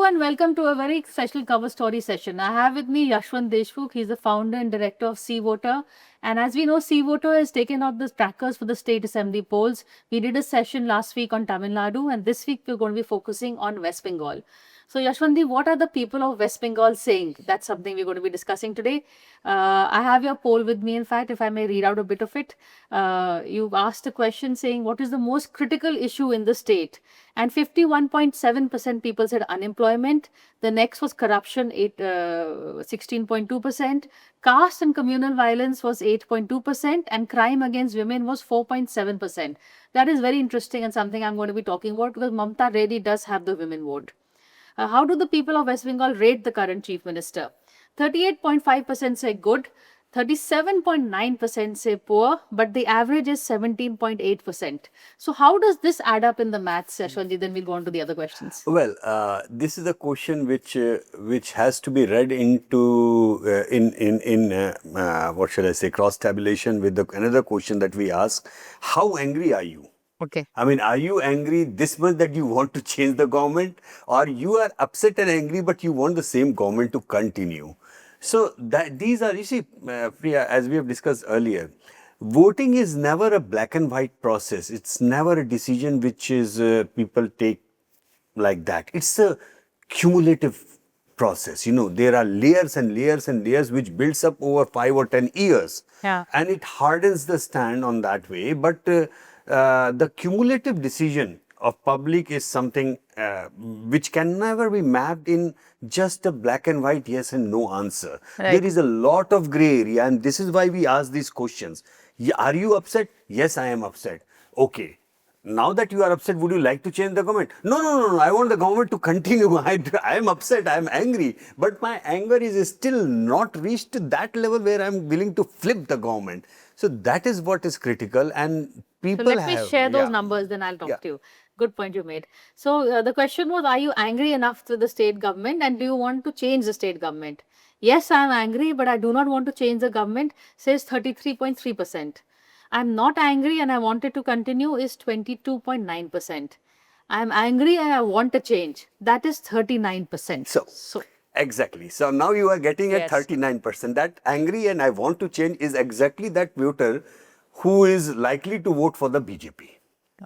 and welcome to a very special cover story session. I have with me Yashwant Deshmukh. He's the founder and director of CVoter. And as we know, CVoter has taken out the trackers for the state assembly polls. We did a session last week on Tamil Nadu, and this week we're going to be focusing on West Bengal. So Yashwantji, what are the people of West Bengal saying? That's something we're going to be discussing today. I have your poll with me, in fact, if I may read out a bit of it. You've asked a question saying, what is the most critical issue in the state? And 51.7% people said unemployment. The next was corruption, 16.2%. Caste and communal violence was 8.2%. And crime against women was 4.7%. That is very interesting and something I'm going to be talking about because Mamta really does have the women vote. How do the people of West Bengal rate the current chief minister? 38.5% say good, 37.9% say poor, but the average is 17.8%. So how does this add up in the maths, Yashwantji? Then we'll go on to the other questions. Well, this is a question which has to be read into what shall I say, cross tabulation with another question that we ask: how angry are you? Okay. I mean, are you angry this much that you want to change the government, or you are upset and angry but you want the same government to continue? So that these are, you see, Priya, as we have discussed earlier, voting is never a black and white process. It's never a decision which is people take like that. It's a cumulative process. You know, there are layers and layers and layers which builds up over 5 or 10 years. Yeah. And it hardens the stand on that way. But the cumulative decision of public is something which can never be mapped in just a black and white yes and no answer. Right. There is a lot of gray area, and this is why we ask these questions. Are you upset? Yes, I am upset. Okay. Now that you are upset, would you like to change the government? No. I want the government to continue. I am upset. I am angry. But my anger is still not reached to that level where I am willing to flip the government. So that is what is critical. And people so let me share those numbers, then I'll talk to you. Good point you made. So the question was, are you angry enough with the state government and do you want to change the state government? Yes, I am angry, but I do not want to change the government, says 33.3%. I'm not angry and I want it to continue is 22.9%. I'm angry and I want a change. That is 39%. So exactly. So now you are getting at 39%. That angry and I want to change is exactly that voter who is likely to vote for the BJP.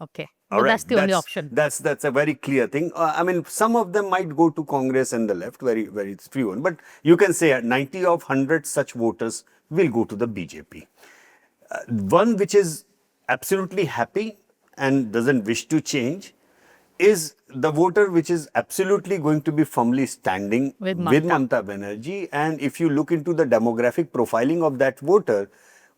Okay. But that's the only option. That's a very clear thing. I mean, some of them might go to Congress and the left, very few. But you can say 90 of 100 such voters will go to the BJP. One which is absolutely happy and doesn't wish to change is the voter which is absolutely going to be firmly standing with Mamta Banerjee. And if you look into the demographic profiling of that voter,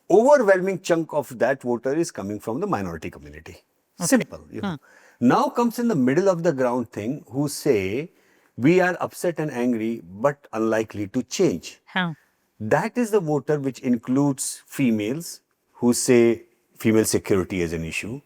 overwhelming chunk of that voter is coming from the minority community. Okay. Simple. You know. Now comes in the middle of the ground thing who say, we are upset and angry but unlikely to change. That is the voter which includes females who say female security is an issue,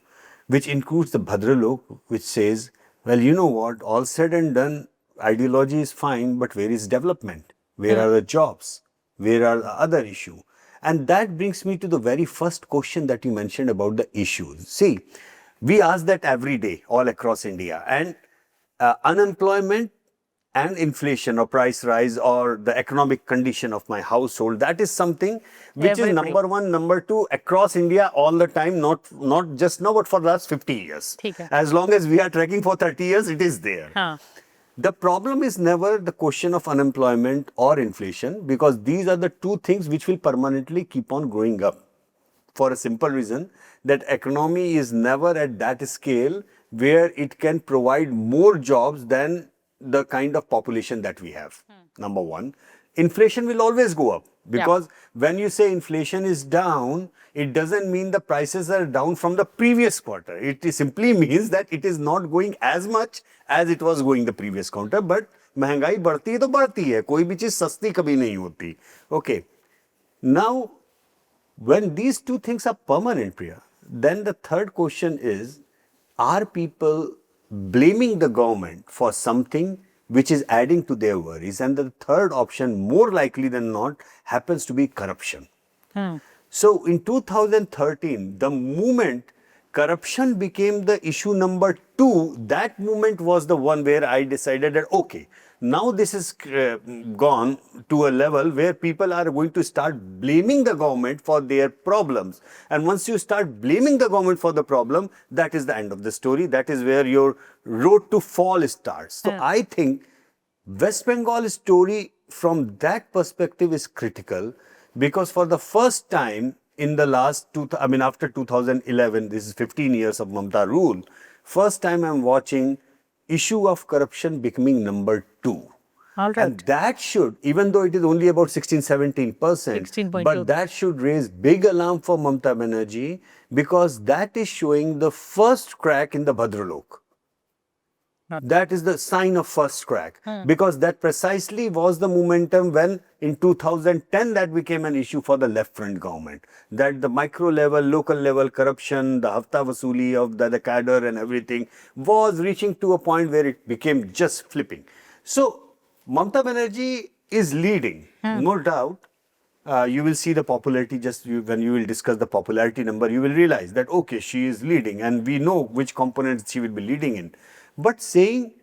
which includes the Bhadralok, which says, well, you know what, all said and done, ideology is fine, but where is development? Where are the jobs? Where are the other issues? And that brings me to the very first question that you mentioned about the issues. See, we ask that every day all across India, and unemployment and inflation or price rise or the economic condition of my household, that is something which is number one, number two across India all the time, not just now, but for the last 50 years. As long as we are tracking for 30 years, it is there. The problem is never the question of unemployment or inflation, because these are the two things which will permanently keep on growing up. For a simple reason, that economy is never at that scale where it can provide more jobs than the kind of population that we have. Number one. Inflation will always go up, because when you say inflation is down, it doesn't mean the prices are down from the previous quarter. It simply means that it is not going as much as it was going the previous quarter, but महंगाई बढ़ती है तो बढ़ती है, कोई भी चीज सस्ती कभी नहीं होती. Okay. Now, when these two things are permanent, Priya, then the third question is, are people blaming the government for something which is adding to their worries? And the third option, more likely than not, happens to be corruption. So in 2013, the moment corruption became the issue number 2, that moment was the one where I decided that, okay, now this is gone to a level where people are going to start blaming the government for their problems. And once you start blaming the government for the problem, that is the end of the story. That is where your road to fall starts. So I think West Bengal story from that perspective is critical, because for the first time in the last after 2011, this is 15 years of Mamata rule, first time I'm watching issue of corruption becoming number 2. All right. And that should, even though it is only about 16-17%, 16.2. but that should raise big alarm for Mamata Banerjee, because that is showing the first crack in the Bhadralok. That is the sign of first crack, because that precisely was the momentum when in 2010 that became an issue for the left front government, that the micro level, local level corruption, the hafta vasuli of the cadre and everything was reaching to a point where it became just flipping. So Mamata Banerjee is leading, no doubt. You will see the popularity when you will discuss the popularity number, you will realize that, okay, she is leading and we know which components she will be leading in. But saying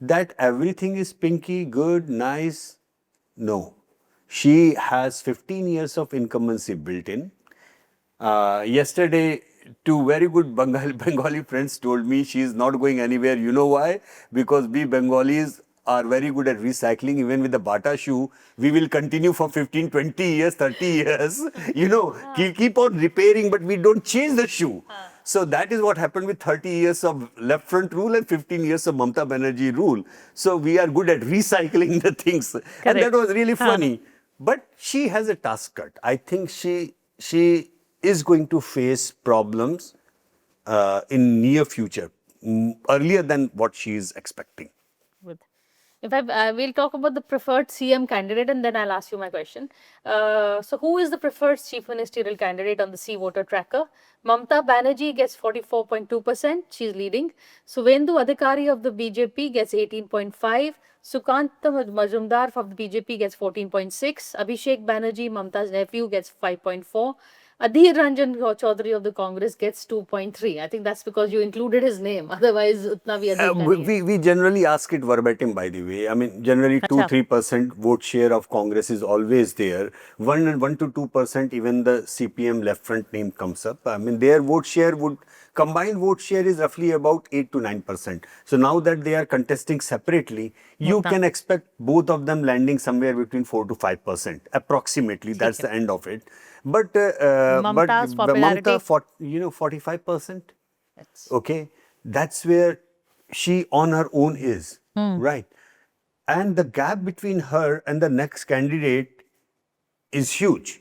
that everything is pinky, good, nice, no. She has 15 years of incumbency built in. Yesterday, two very good Bengali friends told me she is not going anywhere. You know why? Because we Bengalis are very good at recycling. Even with the Bata shoe, we will continue for 15, 20 years, 30 years. You know, keep on repairing, but we don't change the shoe. So that is what happened with 30 years of left front rule and 15 years of Mamata Banerjee rule. So we are good at recycling the things. Correct. And that was really funny. But she has a task cut. I think she is going to face problems in near future, earlier than what she is expecting. In fact, we'll talk about the preferred CM candidate and then I'll ask you my question. So who is the preferred chief ministerial candidate on the CVoter tracker? Mamata Banerjee gets 44.2%, she's leading. Suvendu Adhikari of the BJP gets 18.5%. Sukanta Majumdar of the BJP gets 14.6%. Abhishek Banerjee, Mamata's nephew, gets 5.4%. Adhir Ranjan Chaudhary of the Congress gets 2.3%. I think that's because you included his name. Otherwise, utna bhi adhik nahi hai. We generally ask it verbatim, by the way. I mean, generally 2-3% vote share of Congress is always there. 1 to 2%, even the CPM left front name comes up. I mean, their vote share combined vote share is roughly about 8 to 9%. So now that they are contesting separately, you can expect both of them landing somewhere between 4 to 5%. Approximately, that's the end of it. But Mamata's popularity, Mamata, 45%. Okay, that's where she on her own is, right? And the gap between her and the next candidate is huge.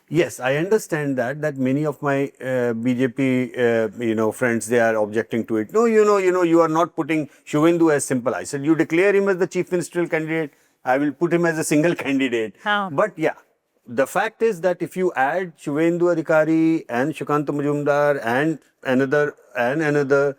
Yes, I understand that many of my BJP friends, they are objecting to it. No, you are not putting Shuvendu as simple. I said, you declare him as the chief ministerial candidate, I will put him as a single candidate. But yeah, the fact is that if you add Shuvendu Adhikari and Sukanta Majumdar and another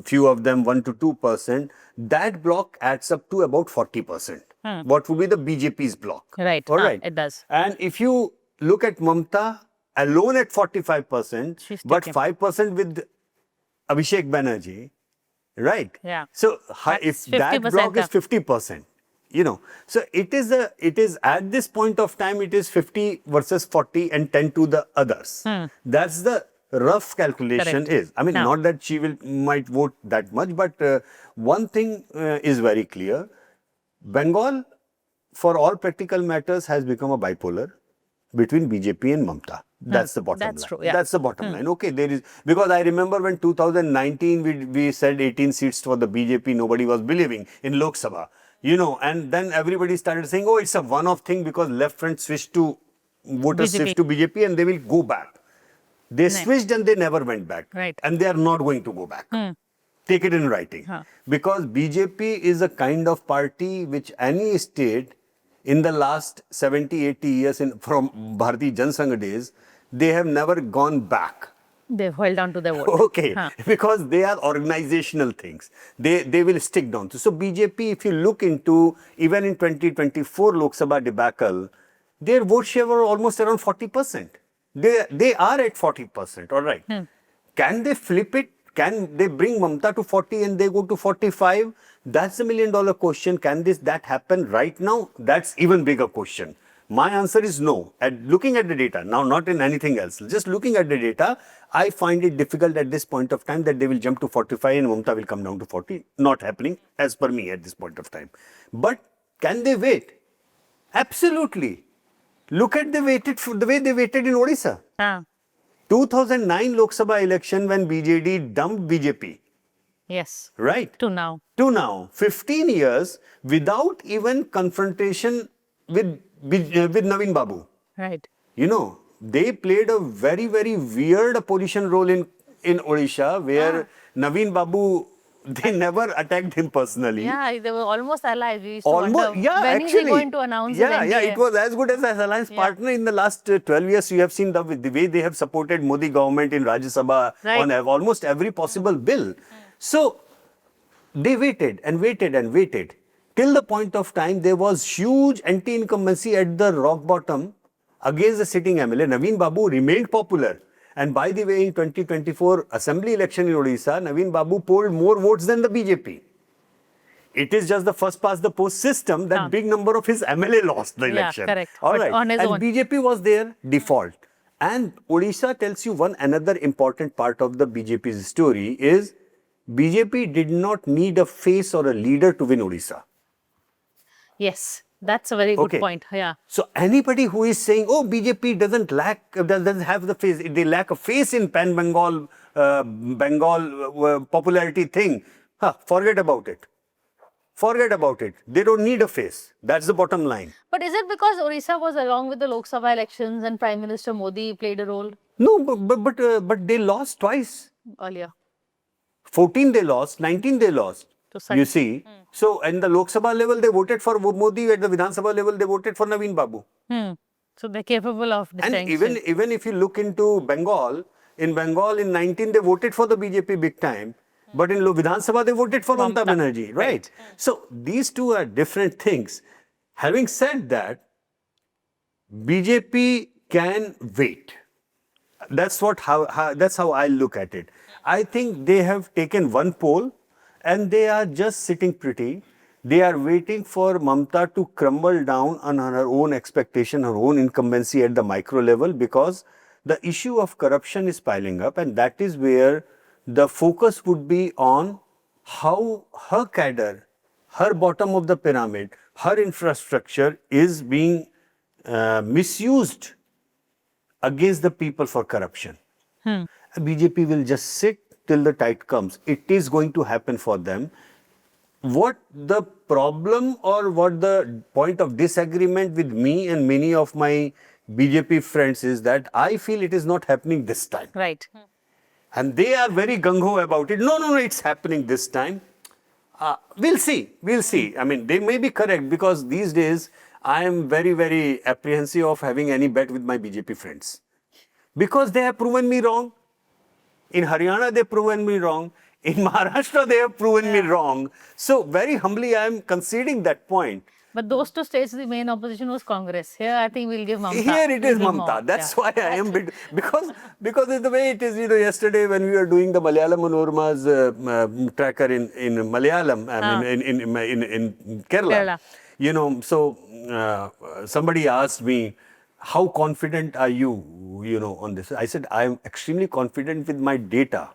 few of them, 1 to 2%, that block adds up to about 40%. What would be the BJP's block? Right. All right. It does. And if you look at Mamata alone at 45%, but 5% with Abhishek Banerjee, right? Yeah. So if that block is 50%, so it is at this point of time, it is 50 versus 40 and 10 to the others. That's the rough calculation. Is. I mean, not that she might vote that much, but one thing is very clear. Bengal, for all practical matters, has become a bipolar between BJP and Mamata. That's the bottom line. True, yeah. That's the bottom line. Okay, there is, because I remember when 2019 we said 18 seats for the BJP, nobody was believing in Lok Sabha. And then everybody started saying, oh, it's a one-off thing because left front switched to voters switched to BJP and they will go back. They switched and they never went back. Right. And they are not going to go back. Take it in writing. Because BJP is a kind of party which any state in the last 70, 80 years from Bharatiya Janasangh days, they have never gone back. They've held on to their vote. Okay, because they are organizational things. They will stick down to. So BJP, if you look into, even in 2024 Lok Sabha debacle, their vote share were almost around 40%. They are at 40%, all right. Can they flip it? Can they bring Mamta to 40 and they go to 45? That's the million-dollar question. Can that happen right now? That's even bigger question. My answer is no. Looking at the data, now not in anything else, just looking at the data, I find it difficult at this point of time that they will jump to 45 and Mamta will come down to 40. Not happening as per me at this point of time. But can they wait? Absolutely. Look at the way they waited in Odisha. 2009 Lok Sabha election when BJD dumped BJP. Yes. Right. To now. 15 years without even confrontation with Naveen Babu. Right. You know, they played a very, very weird opposition role in Odisha where Naveen Babu, they never attacked him personally. Yeah, they were almost allies. We used to wonder, when is he going to announce his NDA? Yeah, it was as good as an alliance partner in the last 12 years. You have seen the way they have supported Modi government in Rajya Sabha on almost every possible bill. So, they waited and waited and waited till the point of time there was huge anti-incumbency at the rock bottom against the sitting MLA. Naveen Babu remained popular. And by the way, in 2024 assembly election in Odisha, Naveen Babu polled more votes than the BJP. It is just the first past the post system that big number of his MLA lost the election. Correct. All right. On his and own. BJP was their default. And Odisha tells you another important part of the BJP's story is BJP did not need a face or a leader to win Odisha. Yes, that's a very good point. Yeah. So anybody who is saying, oh, BJP doesn't have the face, they lack a face in Bengal popularity thing, forget about it. Forget about it. They don't need a face. That's the bottom line. But is it because Odisha was along with the Lok Sabha elections and Prime Minister Modi played a role? No, but they lost twice. Earlier. 14 they lost, 19 they lost. You see, so in the Lok Sabha level they voted for Modi, at the Vidhan Sabha level they voted for Naveen Babu. So they're capable of distinction. And even if you look into Bengal in 19 they voted for the BJP big time, but in Vidhan Sabha they voted for Mamata Banerjee, right? So these two are different things. Having said that, BJP can wait. That's how I look at it. I think they have taken one poll and they are just sitting pretty. They are waiting for Mamata to crumble down on her own expectation, her own incumbency at the micro level, because the issue of corruption is piling up, and that is where the focus would be on how her cadre, her bottom of the pyramid, her infrastructure is being misused against the people for corruption. BJP will just sit till the tide comes. It is going to happen for them. What the problem or what the point of disagreement with me and many of my BJP friends is that I feel it is not happening this time. Right. And they are very gung-ho about it. No, it's happening this time. We'll see. I mean, they may be correct because these days I am very, very apprehensive of having any bet with my BJP friends. Because they have proven me wrong. In Haryana, they have proven me wrong. In Maharashtra, they have proven me wrong. So, very humbly, I am conceding that point. But those two states, the main opposition was Congress. Here, I think we'll give Mamata. Here it is Mamata. That's why I am because it's the way it is. You know, yesterday when we were doing the Malayalam Manorama's tracker in Malayalam, in Kerala, you know, so somebody asked me, how confident are you, you know, on this? I said, I am extremely confident with my data.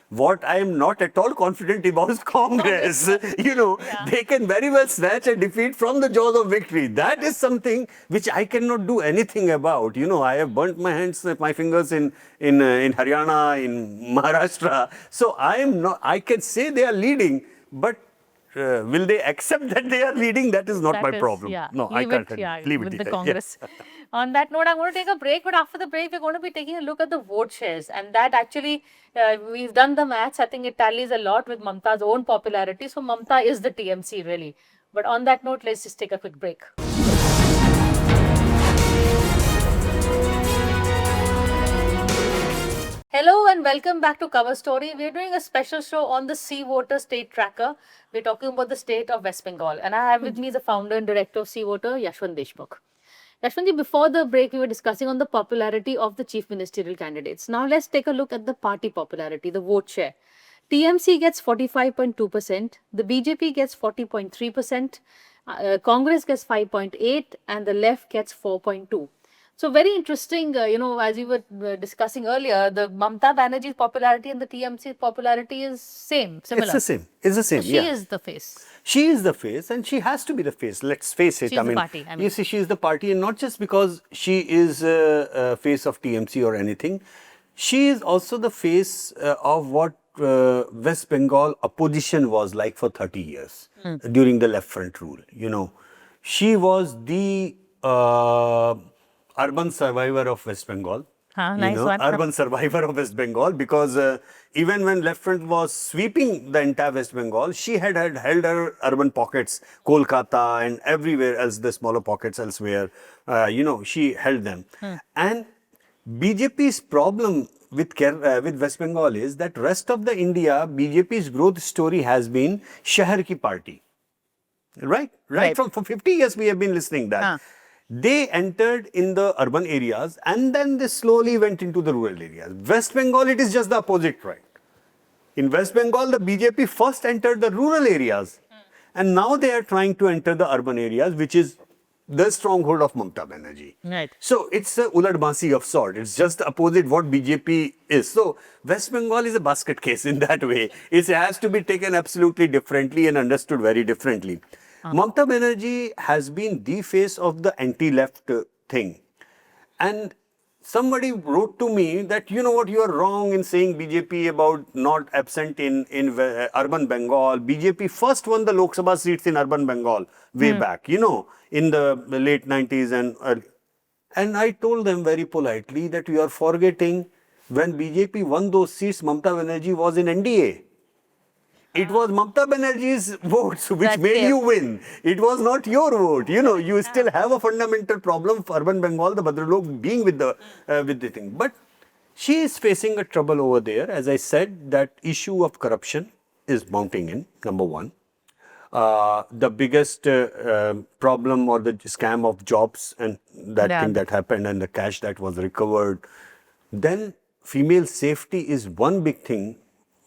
What I am not at all confident about is Congress. You know, they can very well snatch a defeat from the jaws of victory. That is something which I cannot do anything about. You know, I have burnt my fingers in Haryana, in Maharashtra. So I can say they are leading, but will they accept that they are leading? That is not my problem. No, I can't leave it with the Congress. On that note, I'm going to take a break, but after the break, we're going to be taking a look at the vote shares. And that actually, we've done the maths. I think it tallies a lot with Mamata's own popularity. So Mamata is the TMC really. But on that note, let's just take a quick break. Hello and welcome back to Cover Story. We're doing a special show on the CVoter state tracker. We're talking about the state of West Bengal. And I have with me the founder and director of CVoter, Yashwant Deshmukh. Yashwantji, before the break, we were discussing on the popularity of the chief ministerial candidates. Now, let's take a look at the party popularity, the vote share. TMC gets 45.2%, the BJP gets 40.3%, Congress gets 5.8%, and the left gets 4.2%. So very interesting, as you were discussing earlier, the Mamta Banerjee's popularity and the TMC's popularity is It's similar. the same. It's the So same, she yeah. is the face. She is the face and she has to be the face. Let's face it. She's the party, I mean. You see, she is the party, and not just because she is face of TMC or anything. She is also the face of what West Bengal opposition was like for 30 years during the left front rule. She was the urban survivor of West Bengal. Nice one. Urban survivor of West Bengal, because even when left front was sweeping the entire West Bengal, she had held her urban pockets, Kolkata and everywhere else, the smaller pockets elsewhere. She held them. And BJP's problem with West Bengal is that rest of the India, BJP's growth story has been Shahar ki party. Right? From for 50 years we have been listening that. They entered in the urban areas and then they slowly went into the rural areas. West Bengal, it is just the opposite, right? In West Bengal, the BJP first entered the rural areas and now they are trying to enter the urban areas, which is the stronghold of Mamta Banerjee. Right. So it's a ulad basi of sort. It's just the opposite what BJP is. So West Bengal is a basket case in that way. It has to be taken absolutely differently and understood very differently. Mamta Banerjee has been the face of the anti-left thing. And somebody wrote to me that, you know what, you are wrong in saying BJP about not absent in urban Bengal. BJP first won the Lok Sabha seats in urban Bengal way back, in the late 90s. And I told them very politely that you are forgetting when BJP won those seats, Mamta Banerjee was in NDA. It was Mamta Banerjee's votes which made you win. It was not your vote. You still have a fundamental problem for urban Bengal, the Bhadralok being with the thing. But she is facing a trouble over there. As I said, that issue of corruption is mounting in, number one. The biggest problem or the scam of jobs and that thing that happened and the cash that was recovered. Then female safety is one big thing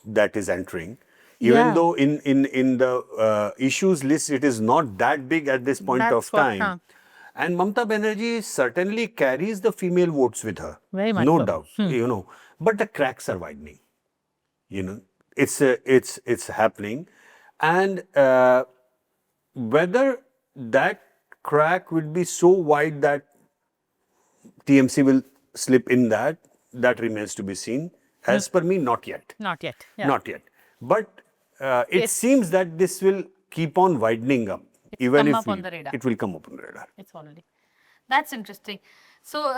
that is entering. Even though in the issues list, it is not that big at this point of time. And Mamta Banerjee certainly carries the female votes with her. Very much no so. doubt, But the cracks are widening. It's happening. And whether that crack will be so wide that TMC will slip in that remains to be seen. As per me, not yet. Not yet. Not yet. But it seems that this will keep on widening up. Even if it will come up on the radar. It's already. That's interesting. So,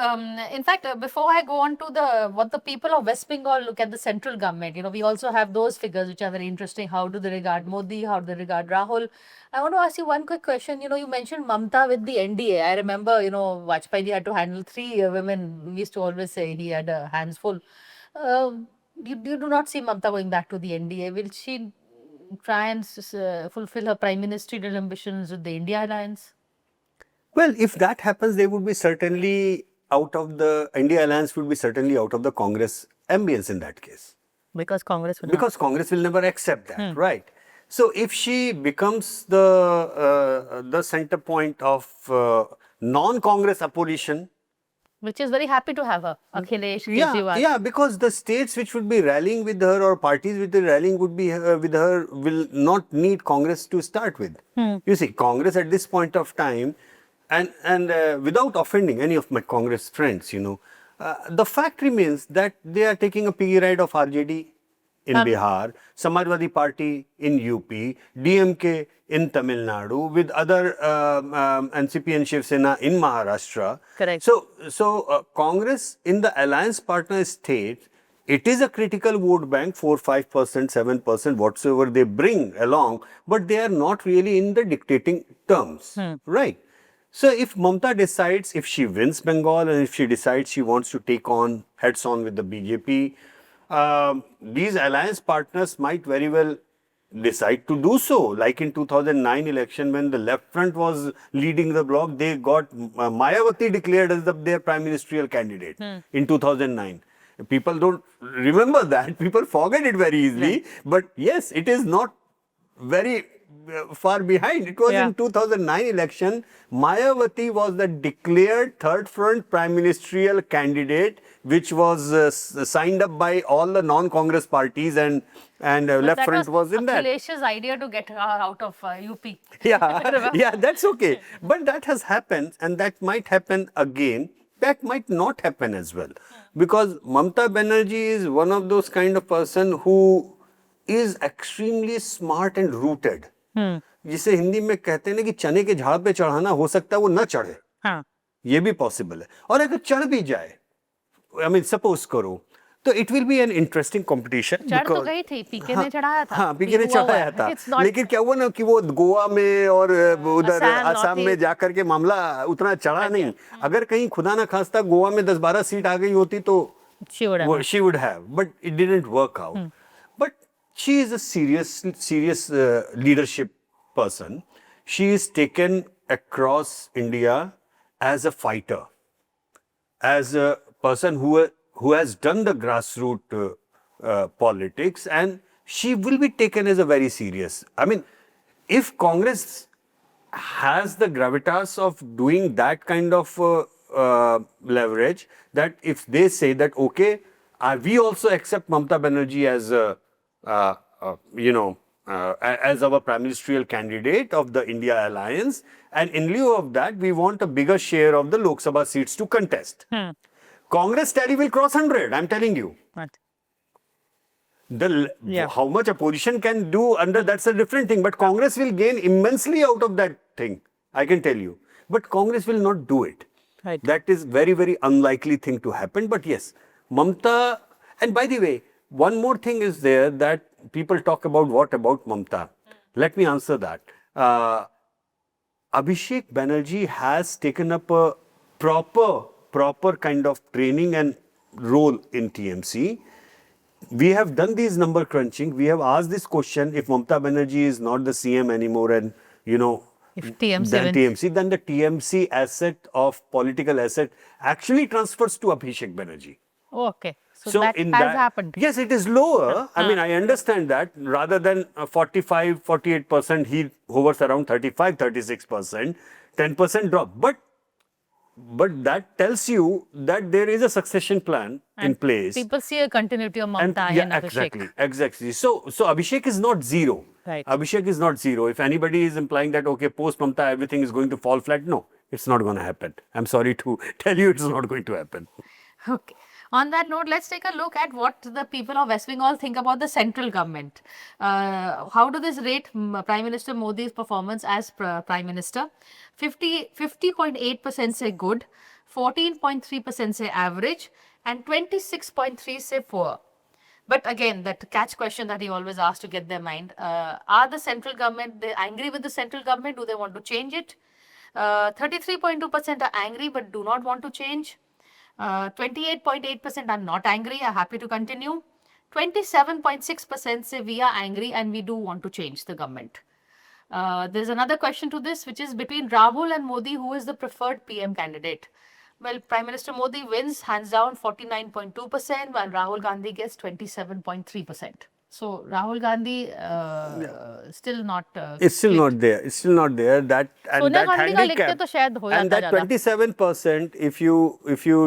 in fact, before I go on to what the people of West Bengal look at the central government, we also have those figures which are very interesting. How do they regard Modi? How do they regard Rahul? I want to ask you one quick question. You mentioned Mamta with the NDA. I remember, Vajpayee had to handle 3 women. We used to always say he had hands full. You do not see Mamta going back to the NDA. Will she try and fulfill her prime ministerial ambitions with the India alliance? Well, if that happens, they would be certainly out of the India alliance, would be certainly out of the Congress ambience in that case. Because Congress will Congress will never accept that, right? So if she becomes the center point of non-Congress opposition, which is very happy to have her, Akhilesh Kejriwal. Yeah, because the states which would be rallying with her or parties which are rallying would be with her will not need Congress to start with. You see, Congress at this point of time, and without offending any of my Congress friends, the fact remains that they are taking a piggy ride of RJD in Bihar, Samajwadi Party in UP, DMK in Tamil Nadu, with other NCP and Shiv Sena in Maharashtra. Correct. So Congress in the alliance partner state, it is a critical vote bank, 4, 5%, 7%, whatsoever they bring along, but they are not really in the dictating terms, right? So if Mamta decides, if she wins Bengal and if she decides she wants to take on heads on with the BJP, these alliance partners might very well decide to do so. Like in 2009 election, when the left front was leading the bloc, they got Mayawati declared as their prime ministerial candidate in 2009. People don't remember that. People forget it very easily. But yes, it is not very far behind. It was in 2009 election. Mayawati was the declared third front prime ministerial candidate, which was signed up by all the non-Congress parties, and left front was in that. Akhilesh's idea to get her out of UP. Yeah, that's okay. But that has happened, and that might happen again. That might not happen as well, because Mamata Banerjee is one of those kind of person who is extremely smart and rooted. जिसे हिंदी में कहते हैं ना कि चने के झाड़ पे चढ़ाना, हो सकता है वो न चढ़े, ये भी पॉसिबल है, और अगर चढ़ भी जाए, आई मीन सपोज करो, तो it will be an interesting competition. चढ़ तो गई थी, पीके ने चढ़ाया था. हाँ, पीके ने चढ़ाया था, लेकिन क्या हुआ ना कि वो गोवा में और उधर असम में जाकर के मामला उतना चढ़ा नहीं. अगर कहीं खुदा ना खास्ता गोवा में 10-12 सीट आ गई होती तो she would have, but it didn't work out. But she is a serious leadership person. She is taken across India as a fighter, as a person who has done the grassroots politics, and she will be taken as a very serious. I mean, if Congress has the gravitas of doing that kind of leverage, that if they say that, okay, we also accept Mamata Banerjee as as our prime ministerial candidate of the India alliance, and in lieu of that, we want a bigger share of the Lok Sabha seats to contest. Congress tally will cross 100, I'm telling you. What? How much opposition can do under, that's a different thing, but Congress will gain immensely out of that thing, I can tell you. But Congress will not do it. Right. That is very, very unlikely thing to happen. But yes, Mamata, and by the way, one more thing is there that people talk about, what about Mamata? Let me answer that. Abhishek Banerjee has taken up a proper kind of training and role in TMC. We have done these number crunching. We have asked this question: if Mamata Banerjee is not the CM anymore, and if TMC then the TMC asset of political asset actually transfers to Abhishek Banerjee. Oh, okay. So that has happened. Yes, it is lower. I mean, I understand that. Rather than 45, 48%, he hovers around 35, 36%, 10% drop. But that tells you that there is a succession plan in place. People see a continuity of Mamata and Abhishek. Exactly. So Abhishek is not zero. Right. Abhishek is not zero. If anybody is implying that, okay, post Mamata, everything is going to fall flat, no, it's not going to happen. I'm sorry to tell you, it's not going to happen. Okay. On that note, let's take a look at what the people of West Bengal think about the central government. How do this rate Prime Minister Modi's performance as Prime Minister? 50.8% say good, 14.3% say average, and 26.3% say poor. But again, that catch question that he always asks to get their mind, are the central government, they angry with the central government? Do they want to change it? 33.2% are angry but do not want to change. 28.8% are not angry, are happy to continue. 27.6% say we are angry and we do want to change the government. There's another question to this, which is between Rahul and Modi, who is the preferred PM candidate? Well, Prime Minister Modi wins hands down 49.2%, while Rahul Gandhi gets 27.3%. So Rahul Gandhi still not. It's still not there. It's still not there. That handicap. And that 27%, if you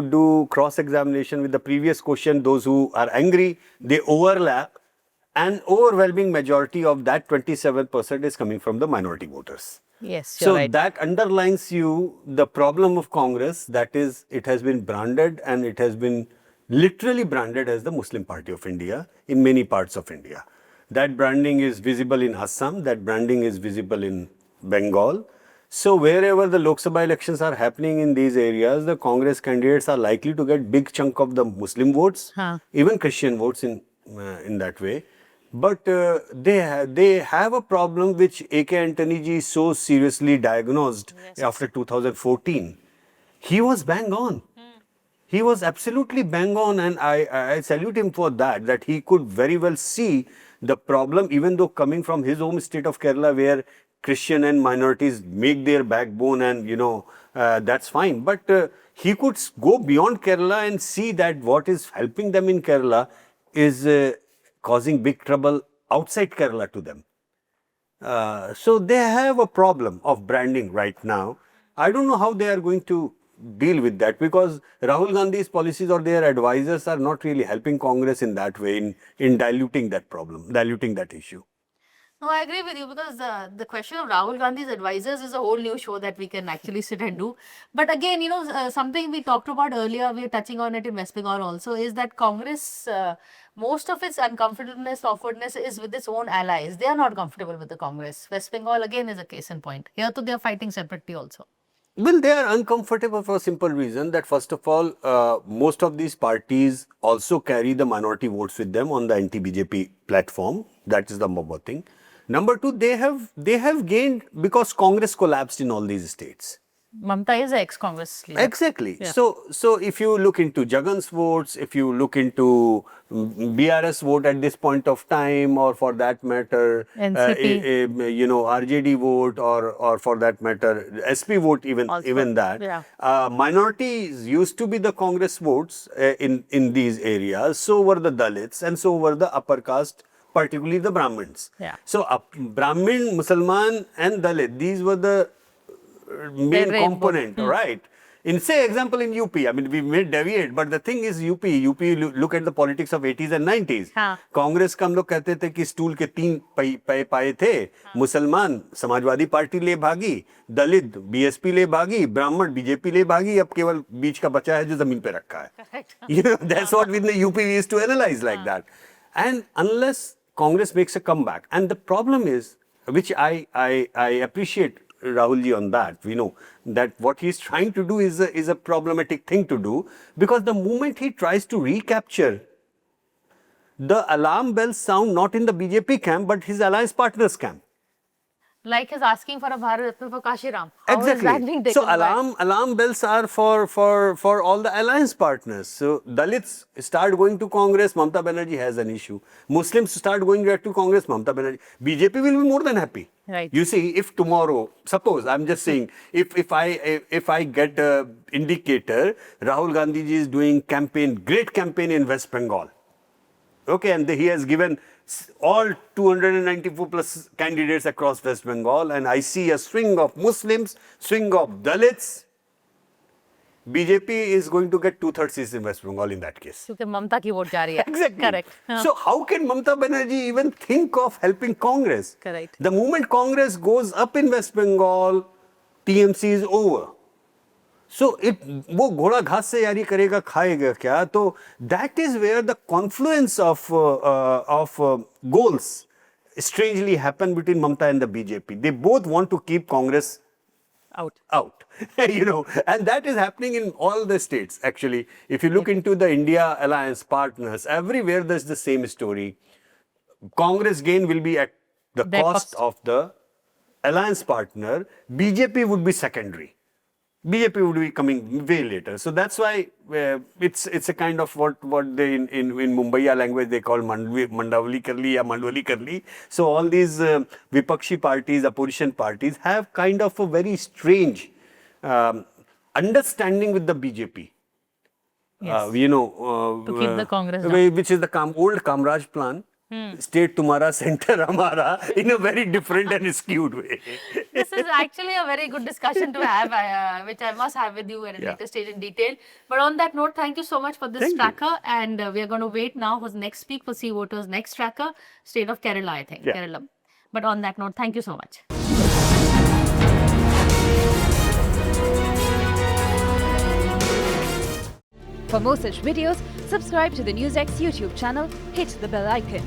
do cross examination with the previous question, those who are angry, they overlap. An overwhelming majority of that 27% is coming from the minority voters. Yes, so right. That underlines you the problem of Congress, that is, it has been branded, and it has been literally branded as the Muslim Party of India in many parts of India. That branding is visible in Assam, that branding is visible in Bengal. So wherever the Lok Sabha elections are happening in these areas, the Congress candidates are likely to get big chunk of the Muslim votes, even Christian votes in that way. But they have a problem which A.K. Antony ji so seriously diagnosed after 2014. He was bang on. He was absolutely bang on, and I salute him for that he could very well see The problem, even though coming from his home state of Kerala, where Christian and minorities make their backbone, and that's fine. But he could go beyond Kerala and see that what is helping them in Kerala is causing big trouble outside Kerala to them. So they have a problem of branding right now. I don't know how they are going to deal with that, because Rahul Gandhi's policies or their advisors are not really helping Congress in that way, in diluting that problem, diluting that issue. No, I agree with you, because the question of Rahul Gandhi's advisors is a whole new show that we can actually sit and do. But again, something we talked about earlier, we are touching on it in West Bengal also, is that Congress, most of its uncomfortableness, awkwardness is with its own allies. They are not comfortable with the Congress. West Bengal again is a case in point. Here too, they are fighting separately also. Well, they are uncomfortable for a simple reason that, first of all, most of these parties also carry the minority votes with them on the anti-BJP platform. That is the number one thing. Number two, they have gained because Congress collapsed in all these states. Mamta is an ex-Congress leader. Exactly. Yeah. So if you look into Jagan's votes, if you look into BRS vote at this point of time, or for that matter, NCP. RJD vote, or for that matter, SP vote, even that. Yeah. Minorities used to be the Congress votes in these areas. So were the Dalits, and so were the upper caste, particularly the Brahmins. Yeah. So Brahmin, Musalman, and Dalit, these were the main component, right? In, say, example in UP, I mean, we may deviate, but the thing is UP, look at the politics of 80s and 90s. Congress का हम लोग कहते थे कि stool के 3 पाए थे, मुसलमान समाजवादी पार्टी ले भागी, दलित बीएसपी ले भागी, ब्राह्मण बीजेपी ले भागी, अब केवल बीच का बचा है जो जमीन पे रखा है. That's what with the UP we used to analyze like that. And unless Congress makes a comeback, and the problem is, which I appreciate Rahulji on that, we know that what he's trying to do is a problematic thing to do, because the moment he tries to recapture, the alarm bells sound not in the BJP camp but his alliance partners camp. Like he's asking for a Bharat Ratna for Kashiram. How Exactly. is that being taken So back? alarm bells are for all the alliance partners. So Dalits start going to Congress, Mamata Banerjee has an issue. Muslims start going back to Congress, Mamata Banerjee. BJP will be more than happy. Right. You see, if tomorrow, suppose I'm just saying, if I get an indicator, Rahul Gandhi ji is doing great campaign in West Bengal. Okay, and he has given all 294 plus candidates across West Bengal, and I see a swing of Muslims, swing of Dalits. BJP is going to get 2/3 seats in West Bengal in that case. क्योंकि ममता की vote जा रही है. Exactly. Correct. So how can Mamata Banerjee even think of helping Congress? Correct. The moment Congress goes up in West Bengal, TMC is over. So वो घोड़ा घास से यारी करेगा खाएगा क्या? तो that is where the confluence of goals strangely happen between Mamata and the BJP. They both want to keep Congress out. And that is happening in all the states actually. If you look into the India alliance partners, everywhere there's the same story. Congress gain will be at the cost of the alliance partner. BJP would be secondary. BJP would be coming way later. So that's why it's a kind of what they in Mumbaiya language they call Mandavali Karli or Mandwali Karli. So all these Vipakshi parties, opposition parties have kind of a very strange understanding with the BJP. Yes. To keep the Congress down. Which is the old Kamraj plan. State tumhara, center hamara, in a very different and skewed way. This is actually a very good discussion to have, which I must have with you at a later stage in detail. But on that note, thank you so much for this tracker. And we are going to wait now for the next week for CVoter's next tracker, State of Kerala, I think. Kerala. But on that note, thank you so much. For more such videos, subscribe to the Newsx YouTube channel, hit the bell icon.